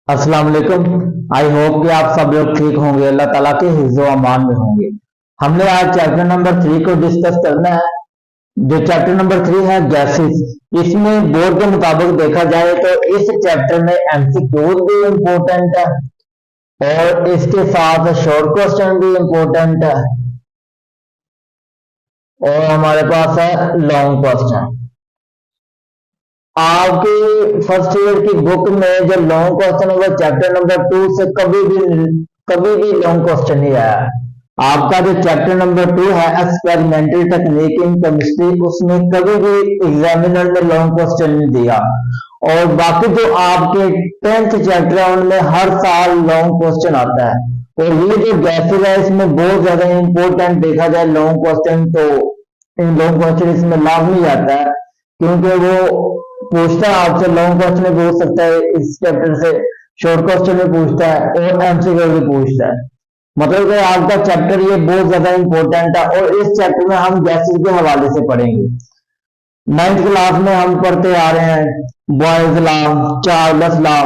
अस्सलाम वालेकुम। I hope कि आप सब लोग ठीक होंगे, अल्लाह ताला के हिफ्ज़ व अमान में होंगे। हमने आज चैप्टर नंबर 3 को डिस्कस करना है। जो चैप्टर नंबर 3 है गैसेस, इसमें बोर्ड के मुताबिक देखा जाए तो इस चैप्टर में एमसीक्यूज भी इम्पोर्टेंट है और इसके साथ शॉर्ट क्वेश्चन भी इम्पोर्टेंट है और हमारे पास है लॉन्ग क्वेश्चन। आपकी फर्स्ट ईयर की बुक में जो लॉन्ग क्वेश्चन होगा चैप्टर नंबर 2 से कभी भी लॉन्ग क्वेश्चन नहीं आया। आपका जो चैप्टर नंबर 2 है एक्सपेरिमेंटल टेक्निक इन केमिस्ट्री, उसमें कभी भी एग्जामिनर ने लॉन्ग क्वेश्चन नहीं दिया। और बाकी जो आपके 10th चैप्टर है उनमें हर साल लॉन्ग क्वेश्चन आता है और ये जो गैसेज है इसमें बहुत ज्यादा इंपॉर्टेंट देखा जाए लॉन्ग क्वेश्चन, तो इन लॉन्ग क्वेश्चन इसमें लाजमी आता है क्योंकि वो पूछता है आपसे। लॉन्ग क्वेश्चन में पूछ सकता है इस चैप्टर से, शॉर्ट क्वेश्चन में पूछता है और एमसीक्यू में पूछता है। मतलब कि आपका चैप्टर ये बहुत ज्यादा इंपॉर्टेंट है और इस चैप्टर में हम गैसेस के हवाले से पढ़ेंगे। 9th क्लास में हम पढ़ते आ रहे हैं बॉयज लॉ, चार्ल्स लॉ,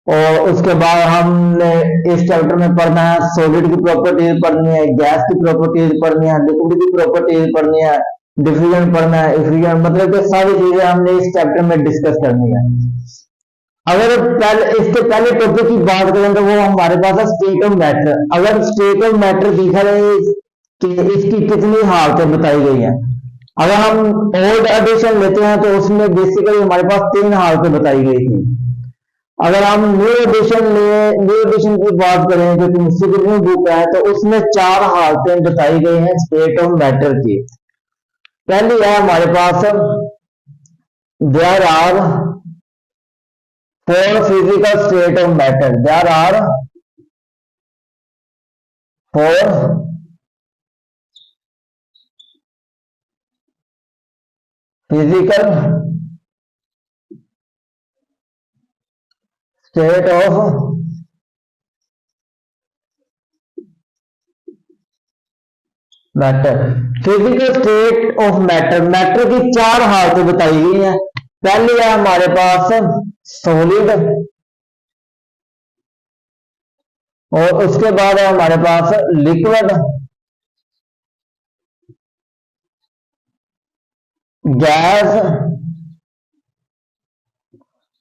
और उसके बाद हमने इस चैप्टर में पढ़ना है सॉलिड की प्रॉपर्टीज पढ़नी है, गैस की प्रॉपर्टीज पढ़नी है, लिक्विड की प्रॉपर्टीज पढ़नी है, डिफ्यूजन पढ़ना है, इफ्यूजन, मतलब कि सारी चीजें हमने इस चैप्टर में डिस्कस करनी है। अगर इसके पहले टॉपिक की बात करें तो वो हमारे पास है स्टेट ऑफ मैटर। अगर स्टेट ऑफ मैटर दिखा रहे कि इसकी कितनी हालतें बताई गई हैं। अगर हम ओल्ड एडिशन लेते हैं तो उसमें बेसिकली हमारे पास 3 हालतें बताई गई थी। अगर हम न्यू एडिशन की बात करें जो केमिस्ट्री की न्यू बुक है तो उसमें 4 हालतें बताई गई हैं स्टेट ऑफ मैटर की। पहली है हमारे पास there are 4 physical state of matter. There are 4 physical state of matter. Physical state of matter, matter की 4 हालतें बताई गई हैं। पहली है हमारे पास सॉलिड और उसके बाद है हमारे पास लिक्विड, गैस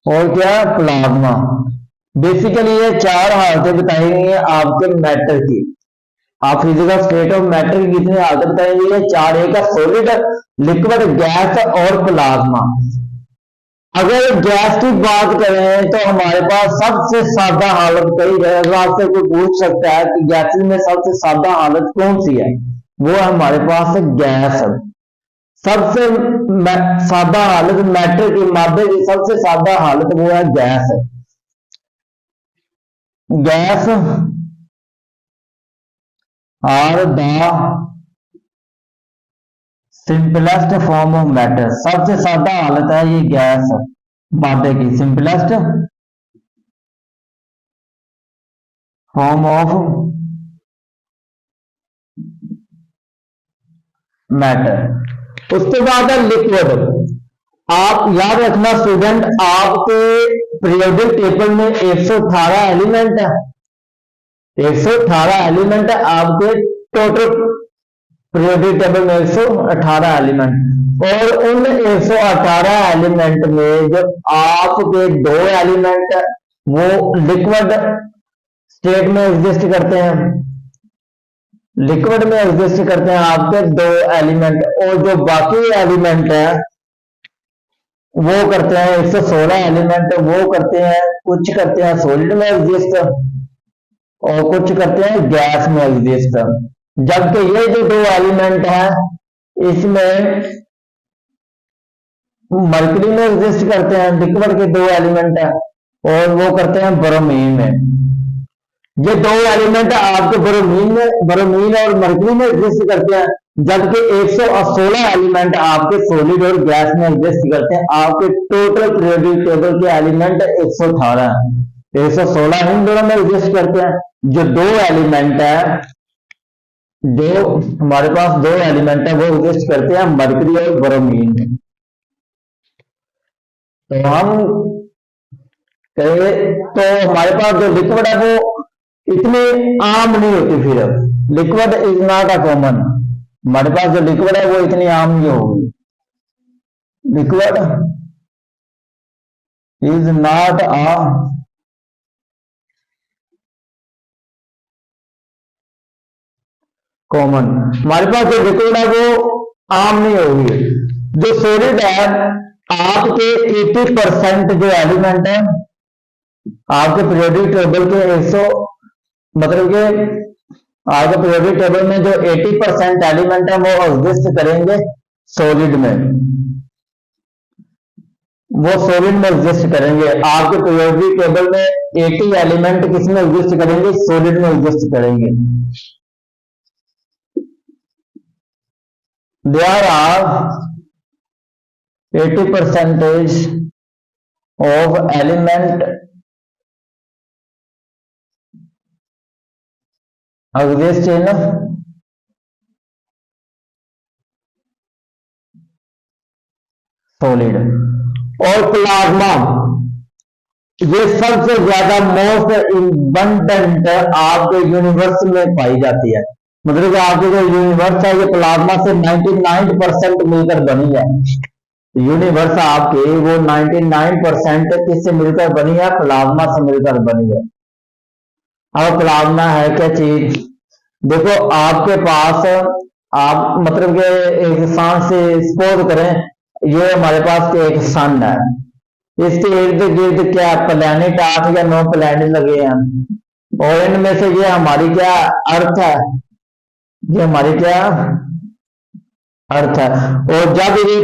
और क्या प्लाज्मा। बेसिकली ये 4 हालतें बताई गई हैं आपके मैटर की। आप फिजिकल स्टेट ऑफ मैटर की कितनी हालत बताएंगे? 4। एक है सॉलिड, लिक्विड, गैस और प्लाज्मा। अगर गैस की बात करें तो हमारे पास सबसे सादा हालत कई है। अगर आपसे कोई पूछ सकता है कि गैसेस में सबसे सादा हालत कौन सी है, वो हमारे पास गैस। सबसे सादा हालत मैटर की, मादे की सबसे सादा हालत वो है gas. Gas are the simplest form of matter. सबसे सादा हालत है ये गैस मादे की, सिंपलेस्ट फॉर्म ऑफ मैटर। उसके बाद है लिक्विड। आप याद रखना स्टूडेंट, आपके पीरियोडिक टेबल में 118 एलिमेंट है। 118 एलिमेंट है आपके टोटल पीरियोडिक टेबल में, 118 एलिमेंट। और उन 118 एलिमेंट में जो आपके 2 एलिमेंट वो लिक्विड स्टेट में एग्जिस्ट करते हैं, लिक्विड में एग्जिस्ट करते हैं आपके 2 एलिमेंट, और जो बाकी एलिमेंट है वो करते हैं 116 एलिमेंट, वो करते हैं कुछ करते हैं सॉलिड में एग्जिस्ट और कुछ करते हैं गैस में एग्जिस्ट। जबकि ये जो 2 एलिमेंट है इसमें मरकरी में एग्जिस्ट करते हैं, लिक्विड के 2 एलिमेंट है और वो करते हैं ब्रोमीन में। ये 2 एलिमेंट आपके ब्रोमीन और मरकरी में एग्जिस्ट करते हैं, जबकि 116 एलिमेंट आपके सॉलिड और गैस में एग्जिस्ट करते हैं। आपके टोटल पीरियोडिक टेबल के एलिमेंट 118 है, 116 इन दोनों में एग्जिस्ट करते हैं। जो 2 एलिमेंट है, जो हमारे पास 2 एलिमेंट है वो एग्जिस्ट करते हैं मरकरी और ब्रोमीन में। तो हम कहेंगे तो हमारे पास जो लिक्विड है वो इतनी आम नहीं होती। फिर liquid is not a common, हमारे पास जो लिक्विड है वो इतनी आम नहीं होगी। Liquid is not a common, हमारे पास जो लिक्विड है वो आम नहीं होगी। जो सॉलिड है, आपके 80% जो एलिमेंट है आपके पीरियोडिक टेबल के 100 मतलब कि आपके पीरियोडिक टेबल में जो 80% एलिमेंट है वो एग्जिस्ट करेंगे सॉलिड में, वो सॉलिड में एग्जिस्ट करेंगे। आपके पीरियोडिक टेबल में 80 एलिमेंट किस में एग्जिस्ट करेंगे? सॉलिड में एग्जिस्ट करेंगे। There are 80% of element exist in solid। और प्लाज्मा ये सबसे ज्यादा मोस्ट इम्बेंडेंट आपके यूनिवर्स में पाई जाती है। मतलब कि आपके जो यूनिवर्स है ये प्लाज्मा से 99% मिलकर बनी है। यूनिवर्स आपके वो 99% किससे मिलकर बनी है? प्लाज्मा से मिलकर बनी है। अब प्लाज्मा है क्या चीज? देखो आपके पास आप मतलब कि एक सांस से सपोज करें ये हमारे पास एक सन है, इसके इर्द गिर्द क्या प्लैनेट 8 या 9 प्लैनेट लगे हैं और इनमें से ये हमारी क्या अर्थ है, ये हमारी क्या अर्थ है। और जब ये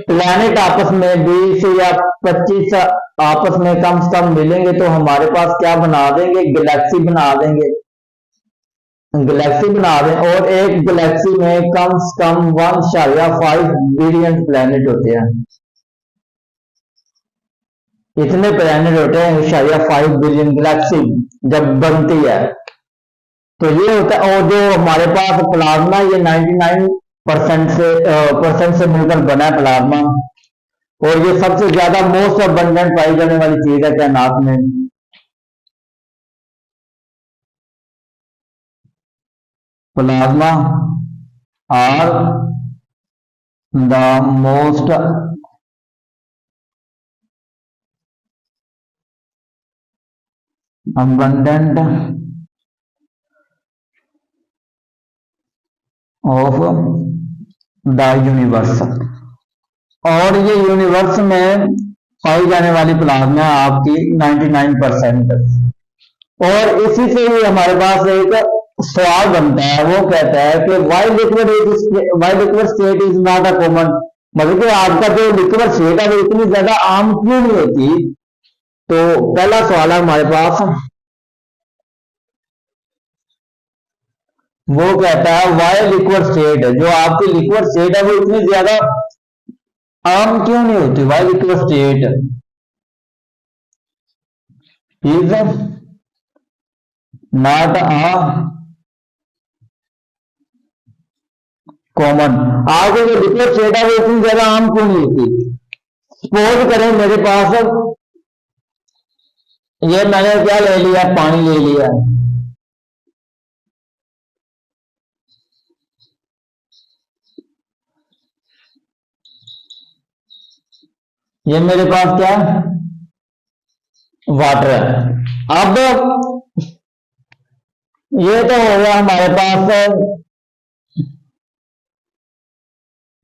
प्लैनेट आपस में 20 या 25 आपस में कम से कम मिलेंगे तो हमारे पास क्या बना देंगे? गैलेक्सी बना देंगे, गैलेक्सी बना दें। और एक गैलेक्सी में कम से कम 1.5 बिलियन प्लैनेट होते हैं, इतने प्लैनेट होते हैं 1.5 बिलियन गैलेक्सी जब बनती है तो ये होता है। और जो हमारे पास प्लाज्मा ये 99% से मिलकर बना है प्लाज्मा, और ये सबसे ज्यादा मोस्ट अबंडेंट पाई जाने वाली चीज है कायनात में। Plasma are the most abundant of the universe. और ये यूनिवर्स में पाई जाने वाली प्लाज्मा आपकी 99%। और इसी से ही हमारे पास एक सवाल बनता है, वो कहता है कि Y liquid state is not a common, मतलब कि आपका जो लिक्विड स्टेट है वो इतनी ज्यादा आम क्यों नहीं होती? तो पहला सवाल है हमारे पास, वो कहता है वाई लिक्विड स्टेट, जो आपकी लिक्विड स्टेट है वो इतनी ज्यादा आम क्यों नहीं होती? Y liquid state is not a common, आपकी जो लिक्विड स्टेट है वो इतनी ज्यादा आम क्यों नहीं होती? सपोज करें मेरे पास ये मैंने क्या ले लिया? पानी ले लिया। ये मेरे पास क्या वाटर है। अब ये तो हो गया हमारे पास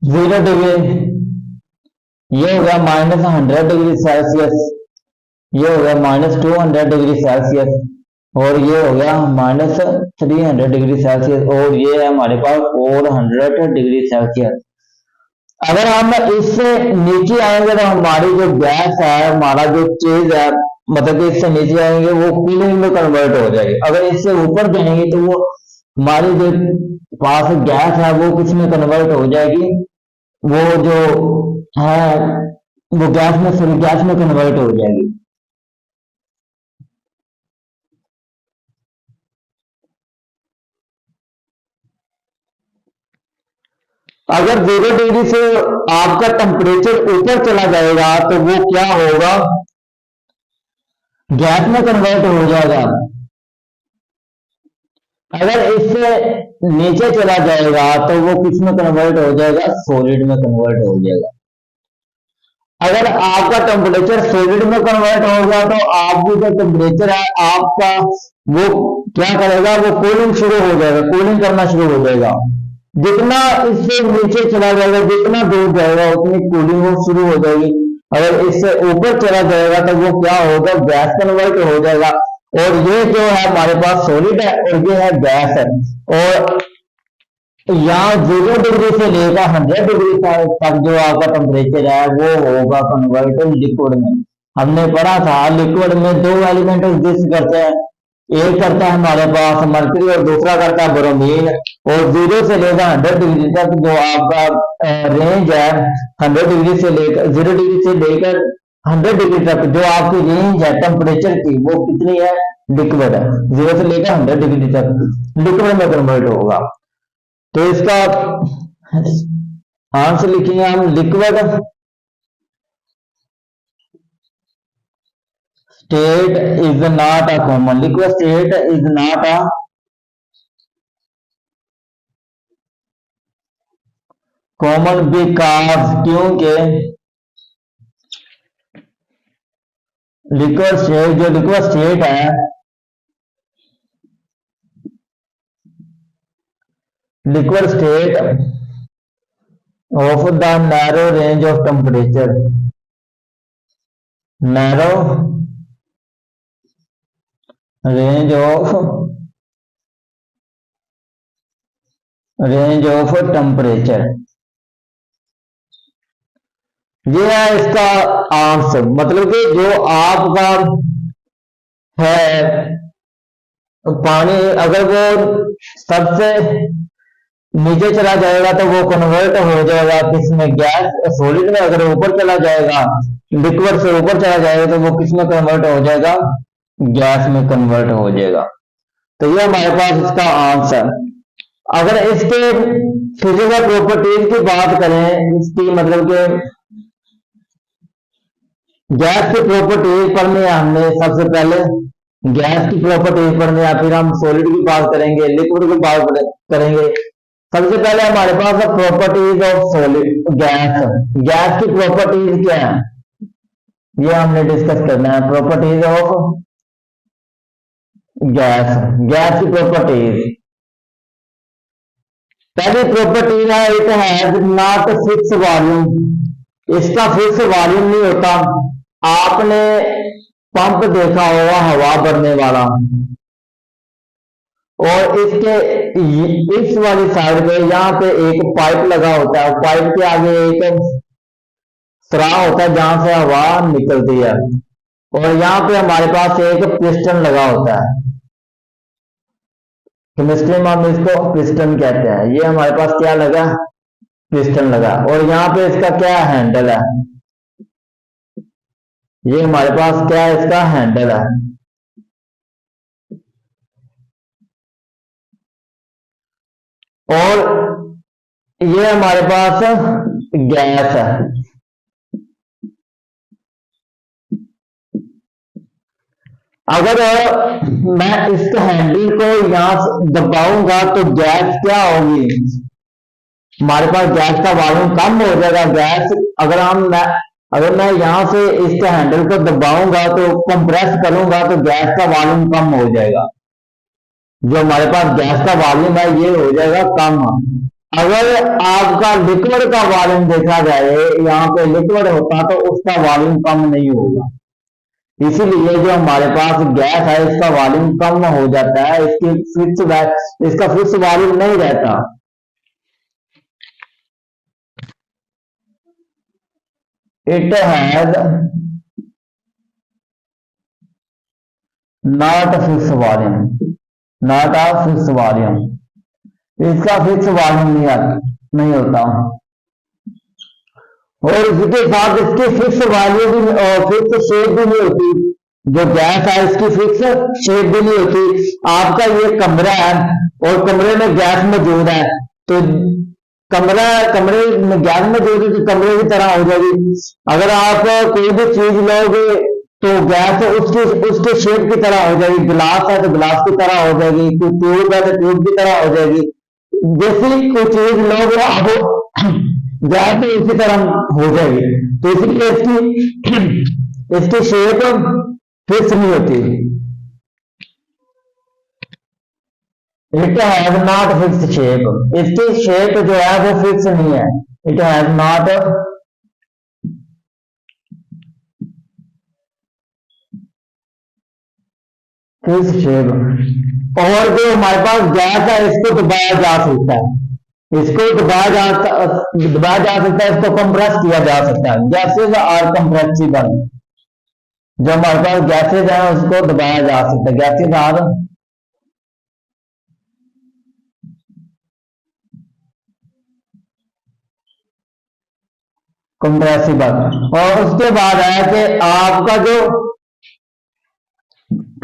0 डिग्री, ये हो गया -100 डिग्री सेल्सियस, ये हो गया -200 डिग्री सेल्सियस, और ये हो गया -300 डिग्री सेल्सियस, और ये है हमारे पास 400 डिग्री सेल्सियस। अगर हम इससे नीचे आएंगे तो हमारी जो गैस है, हमारा जो चीज है, मतलब कि इससे नीचे आएंगे वो कूलिंग में कन्वर्ट हो जाएगी। अगर इससे ऊपर जाएंगे तो वो हमारी जो पास गैस है वो किस में कन्वर्ट हो जाएगी? वो जो है वो गैस में कन्वर्ट हो जाएगी। अगर 0 डिग्री से आपका टेम्परेचर ऊपर चला जाएगा तो वो क्या होगा? गैस में कन्वर्ट हो जाएगा। अगर इससे नीचे चला जाएगा तो वो किस में कन्वर्ट हो जाएगा, सॉलिड में कन्वर्ट हो जाएगा। अगर आपका टेम्परेचर सॉलिड में कन्वर्ट होगा तो आपकी जो टेम्परेचर है आपका वो क्या करेगा, वो कूलिंग शुरू हो जाएगा, कूलिंग करना शुरू हो जाएगा। जितना इससे नीचे चला जाएगा, जितना दूर जाएगा उतनी कूलिंग वो शुरू हो जाएगी। अगर इससे ऊपर चला जाएगा तो वो क्या होगा, गैस कन्वर्ट हो जाएगा। और ये जो है हमारे पास सॉलिड है और ये है गैस है। और यहाँ 0 डिग्री से लेकर 100 डिग्री तक जो आपका टेम्परेचर है वो होगा कन्वर्ट लिक्विड में। हमने पढ़ा था लिक्विड में दो एलिमेंट एग्जिस्ट करते हैं, एक करता है हमारे पास मर्करी और दूसरा करता है ब्रोमीन। और 0 से लेकर 100 डिग्री तक जो आपका रेंज है, 100 डिग्री से लेकर 0 डिग्री से लेकर 100 डिग्री तक जो आपकी रेंज है टेम्परेचर की, वो कितनी है, लिक्विड है। 0 से लेकर 100 डिग्री तक लिक्विड में कन्वर्ट होगा। तो इसका आंसर लिखेंगे हम, liquid state is not a common, liquid state is not a common because, क्योंकि लिक्विड स्टेट जो लिक्विड स्टेट है, liquid state of the narrow range of temperature, narrow range of temperature, ये है इसका आंसर। मतलब कि जो आपका है पानी, अगर वो सबसे नीचे चला जाएगा तो वो कन्वर्ट हो जाएगा किसमें, गैस सॉलिड में। अगर ऊपर चला जाएगा, लिक्विड से ऊपर चला जाएगा तो वो किसमें कन्वर्ट हो जाएगा, गैस में कन्वर्ट हो जाएगा। तो ये हमारे पास इसका आंसर। अगर इसके फिजिकल प्रॉपर्टीज की बात करें, इसकी मतलब कि गैस की प्रॉपर्टीज पढ़नी है हमने, सबसे पहले गैस की प्रॉपर्टीज पढ़नी है, फिर हम सॉलिड की बात करेंगे, लिक्विड की बात करेंगे। सबसे पहले हमारे पास है properties of solid gas. Gas की प्रॉपर्टीज क्या है, ये हमने डिस्कस करना है। प्रॉपर्टीज ऑफ गैस, गैस की प्रॉपर्टीज। पहली प्रॉपर्टी है, it has not fix volume, इसका फिक्स वॉल्यूम नहीं होता। आपने पंप देखा होगा हवा भरने वाला, और इसके इस वाली साइड पे यहाँ पे एक पाइप लगा होता है, पाइप के आगे एक स्ट्रा होता है जहां से हवा निकलती है, और यहाँ पे हमारे पास एक पिस्टन लगा होता है। केमिस्ट्री में हम इसको पिस्टन कहते हैं। ये हमारे पास क्या लगा, पिस्टन लगा। और यहाँ पे इसका क्या हैंडल है, ये हमारे पास क्या है, इसका हैंडल है। और ये हमारे पास गैस है। अगर मैं इस हैंडल को यहां दबाऊंगा तो गैस क्या होगी, हमारे पास गैस का वॉल्यूम कम हो जाएगा। गैस अगर मैं यहां से इस हैंडल को दबाऊंगा तो कंप्रेस करूंगा तो गैस का वॉल्यूम कम हो जाएगा। जो हमारे पास गैस का वॉल्यूम है ये हो जाएगा कम। अगर आपका लिक्विड का वॉल्यूम देखा जाए, यहाँ पे लिक्विड होता तो उसका वॉल्यूम कम नहीं होगा। इसीलिए जो हमारे पास गैस है इसका वॉल्यूम कम हो जाता है, इसका फिक्स वॉल्यूम नहीं रहता। It has not fix volume, not a fix volume, इसका फिक्स वॉल्यूम नहीं होता। और इसके साथ इसकी फिक्स वैल्यू भी फिक्स शेप भी नहीं होती। जो गैस है इसकी फिक्स शेप भी नहीं होती। आपका ये कमरा है और कमरे में गैस मौजूद है, तो कमरे में गैस मौजूद है तो कमरे की तरह हो जाएगी। अगर आप कोई भी चीज लोगे तो गैस उसके उसके शेप की तरह हो जाएगी, गिलास है तो गिलास की तरह हो जाएगी, कोई ट्यूब है तो ट्यूब की तरह हो जाएगी। जैसे ही कोई चीज लोग अब गैस तो इसी तरह हो जाएगी, तो इसलिए इसकी शेप फिक्स नहीं होती। It has not fix shape, इसकी शेप जो है वो फिक्स नहीं है। It has not fix shape. और जो हमारे पास गैस है इसको दबाया जा सकता है, इसको दबाया जा सकता है, इसको कंप्रेस किया जा सकता है। गैसेज आर कंप्रेसिबल, जो हमारे पास गैसेज है उसको दबाया जा सकता है। Gases are compressible. और उसके बाद है कि आपका जो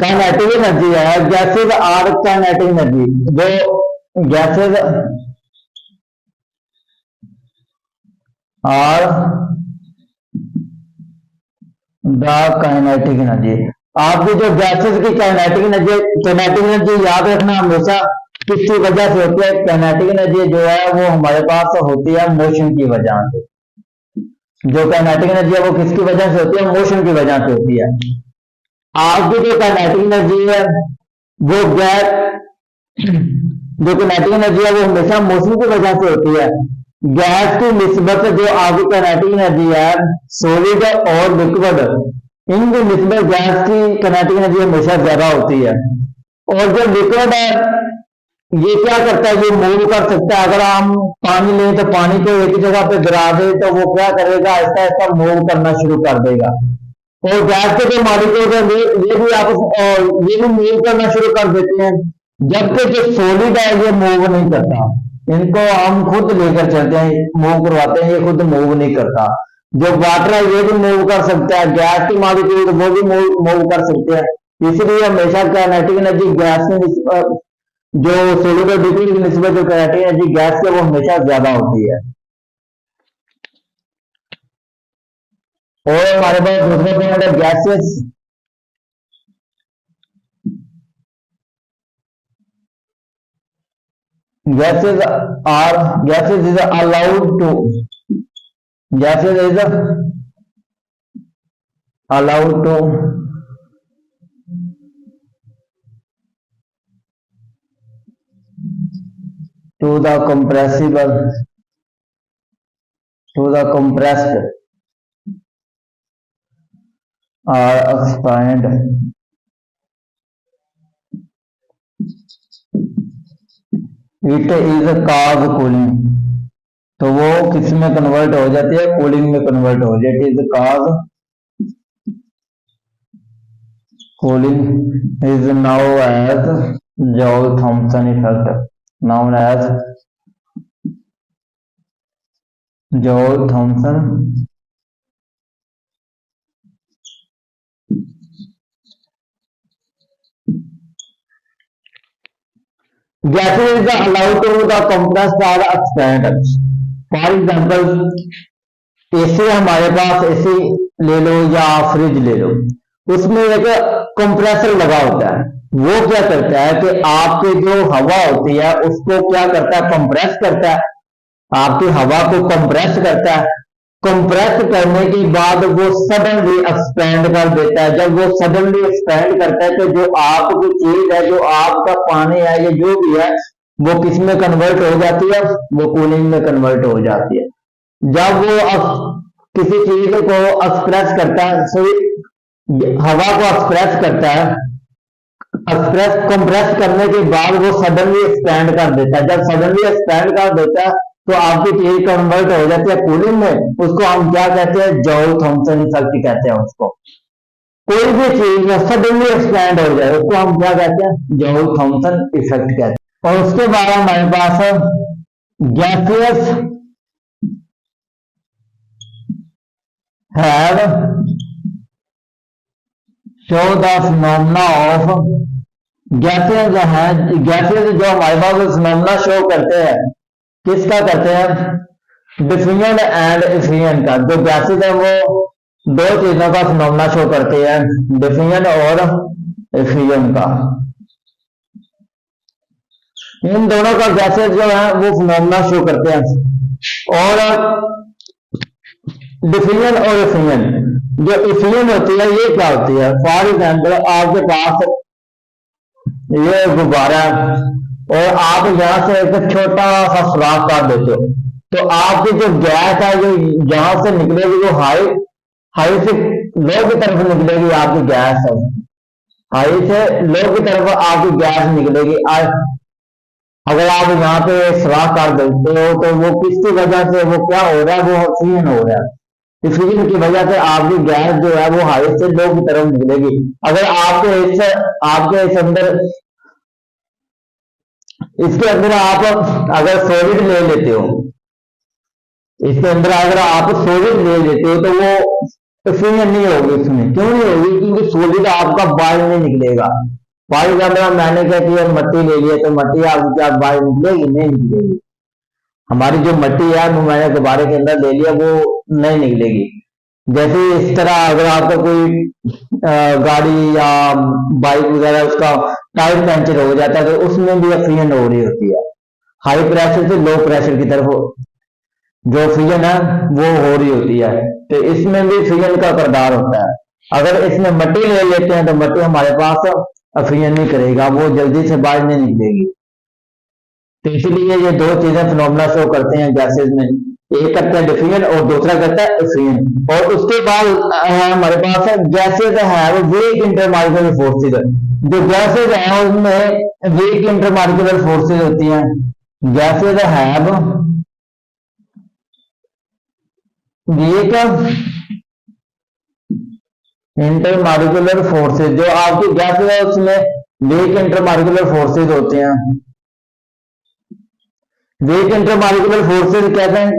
काइनेटिक एनर्जी है, गैसेज आर काइनेटिक एनर्जी, जो gases are the kinetic energy. आपकी जो गैसेज की काइनेटिक एनर्जी याद रखना हमेशा किसकी वजह से होती है। काइनेटिक एनर्जी जो है वो हमारे पास होती है मोशन की वजह से। जो काइनेटिक एनर्जी है वो किसकी वजह से होती है, मोशन की वजह से होती है। आपकी जो काइनेटिक एनर्जी है वो जो काइनेटिक एनर्जी है वो हमेशा मोशन की वजह से होती है। गैस की निस्बत जो आपकी काइनेटिक एनर्जी है सॉलिड और लिक्विड, इनकी निस्बत गैस की काइनेटिक एनर्जी हमेशा ज्यादा होती है। और जो लिक्विड है ये क्या करता है, ये मूव कर सकता है। अगर हम पानी लें तो पानी को एक जगह पे गिरा दे तो वो क्या करेगा, ऐसा ऐसा मूव करना शुरू कर देगा। और गैस के जो मॉलिक्यूल है ये भी आप ये भी मूव करना शुरू कर देते हैं, जबकि जो सॉलिड है ये मूव नहीं करता। इनको हम खुद लेकर चलते हैं, मूव करवाते हैं, ये खुद मूव नहीं करता। जो वाटर है ये भी मूव कर सकता है, गैस के मॉलिक्यूल वो भी मूव कर सकते हैं। इसलिए हमेशा काइनेटिक एनर्जी गैस में जो सॉलिड और लिक्विड की निस्बत जो काइनेटिक एनर्जी गैस के वो हमेशा ज्यादा होती है। और हमारे पास दूसरे पॉइंट है gases. gases is allowed to gases is allowed to the compressible to the compressed or expand it is cause cooling, तो वो किस में कन्वर्ट हो जाती है, कूलिंग में कन्वर्ट हो जाती है। It is cause cooling is now as Joule Thomson effect, known as Joule Thomson gases is allowed to the compress or expand। For example AC हमारे पास, एसी ले लो या फ्रिज ले लो, उसमें एक कंप्रेसर लगा होता है। वो क्या करता है कि आपके जो हवा होती है उसको क्या करता है, कंप्रेस करता है, आपकी हवा को कंप्रेस करता है। कंप्रेस करने के बाद वो सडनली एक्सपेंड कर देता है। जब वो सडनली एक्सपेंड करता है तो जो आपकी चीज है, जो आपका पानी है, ये जो भी है वो किस में कन्वर्ट हो जाती है, वो कूलिंग में कन्वर्ट हो जाती है। जब वो किसी चीज को एक्सप्रेस करता है, सॉरी हवा को एक्सप्रेस करता है, एक्सप्रेस कंप्रेस करने के बाद वो सडनली एक्सपेंड कर देता है। जब सडनली एक्सपेंड कर देता है तो आपकी चीज कन्वर्ट हो जाती है कूलिंग में। उसको हम क्या कहते हैं, जॉल थॉमसन इफेक्ट कहते हैं उसको। कोई भी चीज सडनली एक्सपेंड हो जाए उसको हम क्या कहते हैं, जॉल थॉमसन इफेक्ट कहते हैं। और उसके बाद हमारे पास है gases have show the phenomena of, gases है, गैसेज जो हमारे पास फिनोमेना शो करते हैं, किसका करते हैं, डिफ्यूजन एंड इफ्यूजन का। जो गैसेज है वो दो चीजों का फिनोमेना शो करते हैं, डिफ्यूजन और एफ्यूजन का। इन दोनों का गैसेस जो है वो फिनोमेना शो करते हैं। और डिफ्यूजन और एफ्यूजन, जो एफ्यूजन होती है ये क्या होती है, फॉर एग्जाम्पल आपके पास ये गुब्बारा है और आप यहाँ से एक छोटा सा सुराख कर देते हो, तो आपकी जो गैस है जो जहां से निकलेगी वो हाई हाई से लो की तरफ निकलेगी, आपकी गैस है हाई से लो की तरफ आपकी गैस निकलेगी। अगर आप यहाँ पे सुराख कर देते हो तो वो किसकी वजह से वो क्या हो रहा है, वो ऑक्सीजन हो रहा है। डिफ्यूजन की वजह से आपकी गैस जो है वो हाई से लो की तरफ निकलेगी। अगर आपके इस अंदर इसके अंदर आप अगर सॉलिड ले लेते हो, इसके अंदर अगर आप सॉलिड ले लेते हो तो वो डिफ्यूजन नहीं होगी इसमें। क्यों नहीं होगी, क्योंकि सॉलिड आपका बाहर नहीं निकलेगा। बाहर का मतलब मैंने क्या किया, मट्टी ले लिया तो मट्टी आपकी क्या बाहर निकलेगी, नहीं निकलेगी। हमारी जो मट्टी है वो मैंने गुब्बारे के अंदर ले लिया, वो नहीं निकलेगी। जैसे इस तरह अगर आपका कोई गाड़ी या बाइक वगैरह उसका टायर पंचर हो जाता है तो उसमें भी ऑक्सीजन हो रही होती है, हाई प्रेशर से लो प्रेशर की तरफ जो ऑक्सीजन है वो हो रही होती है। तो इसमें भी ऑक्सीजन का किरदार होता है। अगर इसमें मट्टी ले लेते हैं तो मट्टी हमारे पास ऑक्सीजन नहीं करेगा, वो जल्दी से बाहर नहीं निकलेगी। तो इसलिए ये दो चीजें फिनोमेना शो करते हैं गैसेस में, एक करता है डिफ्यूजन और दूसरा करता है एफ्यूजन। और उसके बाद हमारे पास है गैसेज है वीक इंटरमालिक्यूलर फोर्सेज। जो गैसेज है उसमें वीक इंटरमालिक्यूलर फोर्सेज होती हैं। Gases have week intermolecular forces, जो आपकी गैसेज है उसमें वीक इंटरमालिक्यूलर फोर्सेज होते हैं। वीक इंटरमालिक्यूलर फोर्सेज कहते हैं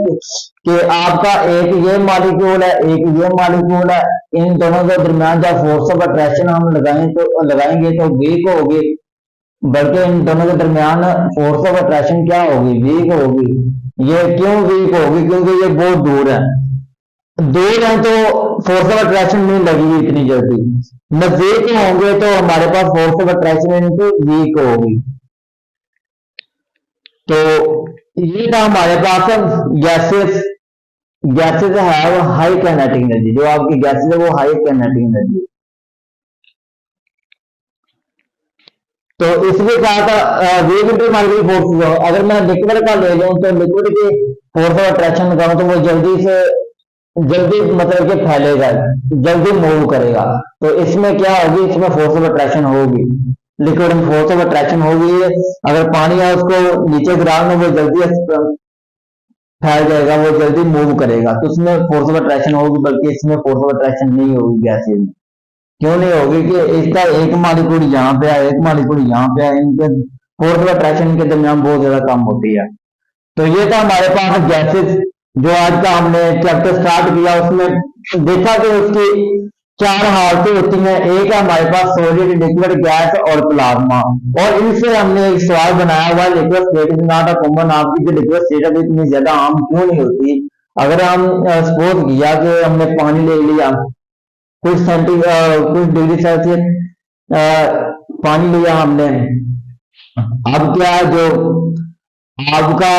कि आपका एक ये मॉलिक्यूल है एक ये मॉलिक्यूल है, इन दोनों के दरमियान जब फोर्स ऑफ अट्रैक्शन हम लगाएंगे तो वीक होगी, बल्कि इन दोनों के दरमियान फोर्स ऑफ अट्रैक्शन क्या होगी, वीक होगी। ये क्यों वीक होगी, क्योंकि ये बहुत दूर है तो फोर्स ऑफ अट्रैक्शन नहीं लगेगी इतनी जल्दी। नजदीक होंगे तो हमारे पास फोर्स ऑफ अट्रैक्शन इनकी वीक होगी। तो ये था हमारे पास गैसेस है हाई काइनेटिक एनर्जी, जो आपकी गैसेस है वो हाई काइनेटिक एनर्जी। तो इसमें कहा था वीक इंटरमालिक्यूलर फोर्स, अगर मैं लिक्विड का ले लूं तो लिक्विड की फोर्स ऑफ अट्रैक्शन लगाऊं तो वो जल्दी मतलब कि फैलेगा, जल्दी मूव करेगा। तो इसमें क्या होगी, इसमें फोर्स ऑफ अट्रैक्शन होगी, लिक्विड में फोर्स ऑफ अट्रैक्शन होगी। अगर पानी है उसको नीचे गिराओगे वो जल्दी फैल जाएगा, वो जल्दी मूव करेगा, तो उसमें फोर्स ऑफ अट्रैक्शन होगी, बल्कि इसमें फोर्स ऑफ अट्रैक्शन नहीं होगी गैसेज में। क्यों नहीं होगी कि इसका एक मॉलिक्यूल यहाँ पे है एक मॉलिक्यूल यहाँ पे है, इनके फोर्स ऑफ अट्रैक्शन के दरमियान बहुत ज्यादा कम होती है। तो ये था हमारे पास गैसेज, जो आज का हमने चैप्टर स्टार्ट किया। उसमें देखा कि उसकी चार हालतें होती हैं, एक है हमारे पास सॉलिड, लिक्विड, गैस और प्लाज्मा। और इनसे हमने एक सवाल बनाया हुआ, liquid state is not a common. आपकी जो लिक्विड स्टेट है इतनी ज्यादा आम क्यों नहीं होती। अगर हम सपोज किया कि हमने पानी ले लिया कुछ डिग्री सेल्सियस पानी लिया हमने, अब क्या है जो आपका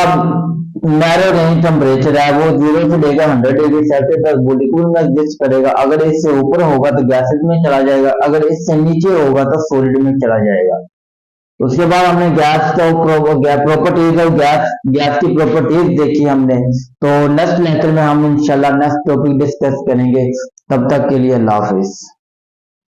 नैरो रेंज टेम्परेचर है वो 0 से लेकर 100 डिग्री सेल्सियस तक मॉलिक्यूल में एग्जिस्ट करेगा। अगर इससे ऊपर होगा तो गैसेज में चला जाएगा, अगर इससे नीचे होगा तो सॉलिड में चला जाएगा। उसके बाद हमने गैस का प्रॉपर्टीज और गैस की प्रॉपर्टीज देखी हमने। तो नेक्स्ट लेक्चर में हम इंशाल्लाह नेक्स्ट टॉपिक डिस्कस करेंगे। तब तक के लिए अल्लाह हाफिज।